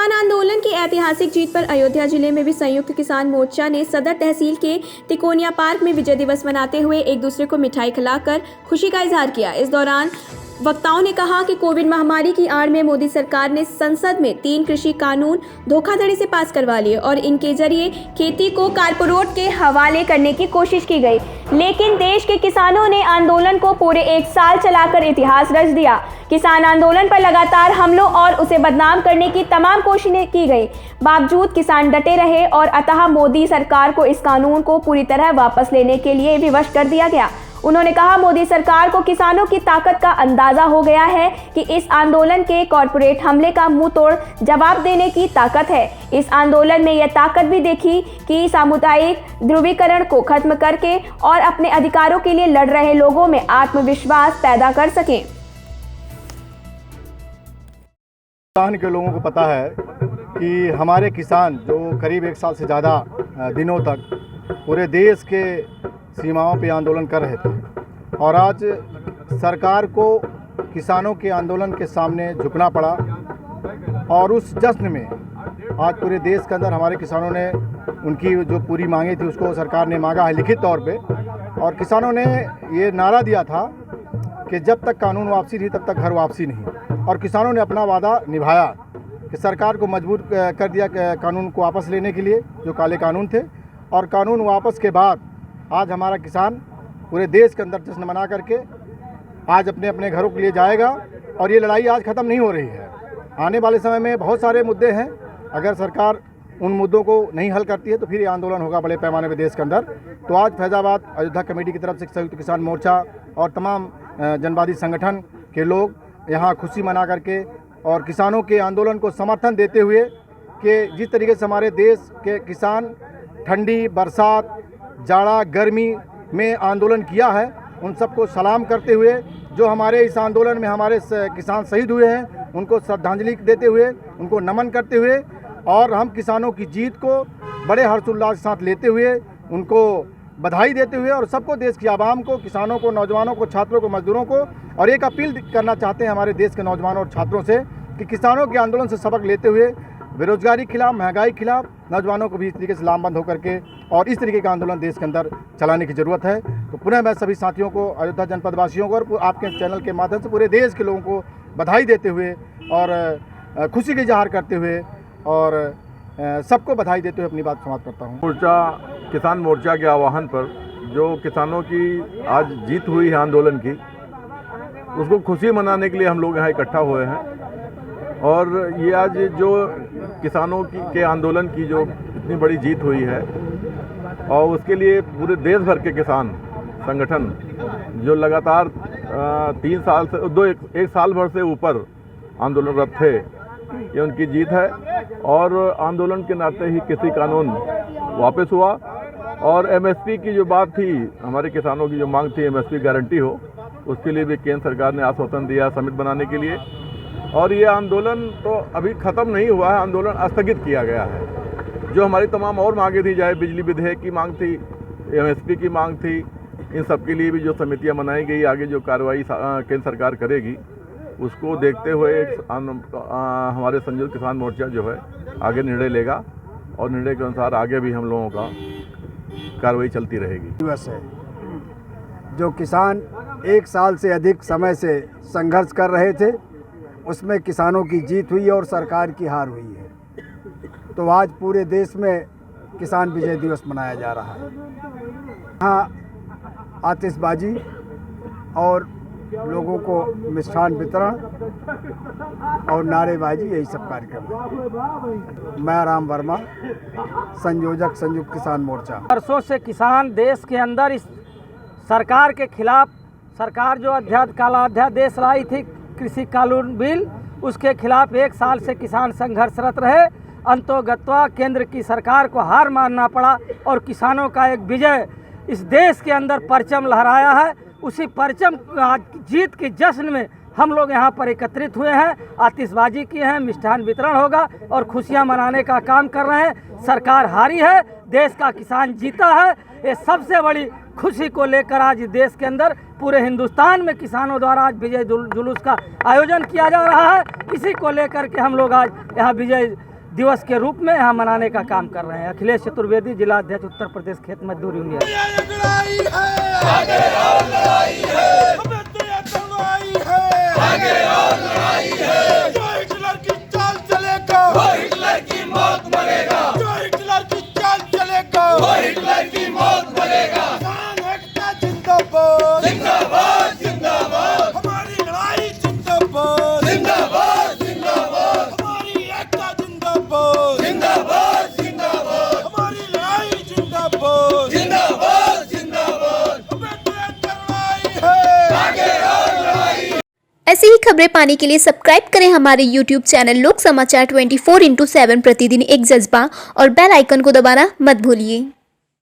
किसान आंदोलन की ऐतिहासिक जीत पर अयोध्या जिले में भी संयुक्त किसान मोर्चा ने सदर तहसील के तिकोनिया पार्क में विजय दिवस मनाते हुए एक दूसरे को मिठाई खिलाकर खुशी का इजहार किया। इस दौरान वक्ताओं ने कहा कि कोविड महामारी की आड़ में मोदी सरकार ने संसद में 3 कृषि कानून धोखाधड़ी से पास करवा लिए और इनके जरिए खेती को कारपोरेट के हवाले करने की कोशिश की गई, लेकिन देश के किसानों ने आंदोलन को पूरे 1 साल चलाकर इतिहास रच दिया। किसान आंदोलन पर लगातार हमलों और उसे बदनाम करने की तमाम कोशिशें की गई, बावजूद किसान डटे रहे और अतः मोदी सरकार को इस कानून को पूरी तरह वापस लेने के लिए विवश कर दिया गया। उन्होंने कहा, मोदी सरकार को किसानों की ताकत का अंदाजा हो गया है कि इस आंदोलन के कॉरपोरेट हमले का मुंह तोड़ जवाब देने की ताकत है। इस आंदोलन में यह ताकत भी देखी कि सामुदायिक ध्रुवीकरण को खत्म करके और अपने अधिकारों के लिए लड़ रहे लोगों में आत्मविश्वास पैदा कर सकें। हिंदुस्तान के लोगों को पता है कि हमारे किसान जो करीब 1 साल से ज़्यादा दिनों तक पूरे देश के सीमाओं पे आंदोलन कर रहे थे और आज सरकार को किसानों के आंदोलन के सामने झुकना पड़ा और उस जश्न में आज पूरे देश के अंदर हमारे किसानों ने उनकी जो पूरी मांगे थी उसको सरकार ने मांगा है लिखित तौर पे। और किसानों ने ये नारा दिया था कि जब तक कानून वापसी नहीं तब तक घर वापसी नहीं, और किसानों ने अपना वादा निभाया कि सरकार को मजबूर कर दिया कानून को वापस लेने के लिए, जो काले कानून थे। और कानून वापस के बाद आज हमारा किसान पूरे देश के अंदर जश्न मना करके आज अपने अपने घरों के लिए जाएगा और ये लड़ाई आज ख़त्म नहीं हो रही है। आने वाले समय में बहुत सारे मुद्दे हैं, अगर सरकार उन मुद्दों को नहीं हल करती है तो फिर ये आंदोलन होगा बड़े पैमाने पर देश के अंदर। तो आज फैज़ाबाद अयोध्या कमेटी की तरफ से संयुक्त किसान मोर्चा और तमाम जनवादी संगठन के लोग यहाँ खुशी मना करके और किसानों के आंदोलन को समर्थन देते हुए कि जिस तरीके से हमारे देश के किसान ठंडी, बरसात, जाड़ा, गर्मी में आंदोलन किया है, उन सबको सलाम करते हुए जो हमारे इस आंदोलन में हमारे किसान शहीद हुए हैं उनको श्रद्धांजलि देते हुए, उनको नमन करते हुए और हम किसानों की जीत को बड़े हर्षोल्लास के साथ लेते हुए उनको बधाई देते हुए और सबको, देश की आवाम को, किसानों को, नौजवानों को, छात्रों को, मजदूरों को और एक अपील करना चाहते हैं हमारे देश के नौजवानों और छात्रों से कि किसानों के आंदोलन से सबक लेते हुए बेरोजगारी के खिलाफ, महंगाई के खिलाफ नौजवानों को भी इस तरीके से लामबंद होकर के और इस तरीके का आंदोलन देश के अंदर चलाने की ज़रूरत है। तो पुनः मैं सभी साथियों को, अयोध्या जनपद वासियों को और आपके चैनल के माध्यम से पूरे देश के लोगों को बधाई देते हुए और खुशी का इजहार करते हुए और सबको बधाई देते हुए अपनी बात समाप्त करता हूँ। किसान मोर्चा के आह्वान पर जो किसानों की आज जीत हुई है आंदोलन की, उसको खुशी मनाने के लिए हम लोग यहाँ इकट्ठा हुए हैं। और ये आज जो किसानों के आंदोलन की जो इतनी बड़ी जीत हुई है और उसके लिए पूरे देश भर के किसान संगठन जो लगातार 3 साल से एक साल भर से ऊपर आंदोलनरत थे, ये उनकी जीत है। और आंदोलन के नाते ही कृषि कानून वापस हुआ और एमएसपी की जो बात थी, हमारे किसानों की जो मांग थी एमएसपी गारंटी हो, उसके लिए भी केंद्र सरकार ने आश्वासन दिया समिति बनाने के लिए। और ये आंदोलन तो अभी ख़त्म नहीं हुआ है, आंदोलन स्थगित किया गया है। जो हमारी तमाम और मांगे थी, चाहे बिजली विधेयक की मांग थी, एमएसपी की मांग थी, इन सब के लिए भी जो समितियां बनाई गई, आगे जो कार्रवाई केंद्र सरकार करेगी उसको देखते हुए हमारे संयुक्त किसान मोर्चा जो है आगे निर्णय लेगा और निर्णय के अनुसार आगे भी हम लोगों का कार्रवाई चलती रहेगी। दिवस है जो किसान 1 साल से अधिक समय से संघर्ष कर रहे थे, उसमें किसानों की जीत हुई और सरकार की हार हुई है। तो आज पूरे देश में किसान विजय दिवस मनाया जा रहा है। यहाँ आतिशबाजी और लोगों को मिष्ठान वितरण और नारेबाजी, यही सब कार्यक्रम है। मैं राम वर्मा, संयोजक संयुक्त किसान मोर्चा। वर्षों से किसान देश के अंदर इस सरकार के खिलाफ, सरकार जो काला अध्यादेश लाई थी कृषि कानून बिल, उसके खिलाफ 1 साल से किसान संघर्षरत रहे। अंतोगत्वा केंद्र की सरकार को हार मानना पड़ा और किसानों का एक विजय इस देश के अंदर परचम लहराया है। उसी परचम जीत के जश्न में हम लोग यहाँ पर एकत्रित हुए हैं, आतिशबाजी की है, मिष्ठान वितरण होगा और खुशियाँ मनाने का काम कर रहे हैं। सरकार हारी है, देश का किसान जीता है। ये सबसे बड़ी खुशी को लेकर आज देश के अंदर पूरे हिंदुस्तान में किसानों द्वारा आज विजय जुलूस का आयोजन किया जा रहा है। इसी को लेकर के हम लोग आज यहाँ विजय दिवस के रूप में यहाँ मनाने का काम कर रहे हैं। अखिलेश चतुर्वेदी, जिला अध्यक्ष, उत्तर प्रदेश खेत मजदूर यूनियन। ऐसी ही खबरें पाने के लिए सब्सक्राइब करें हमारे YouTube चैनल लोक समाचार 24/7 प्रतिदिन एक जज्बा और बेल आइकन को दबाना मत भूलिए।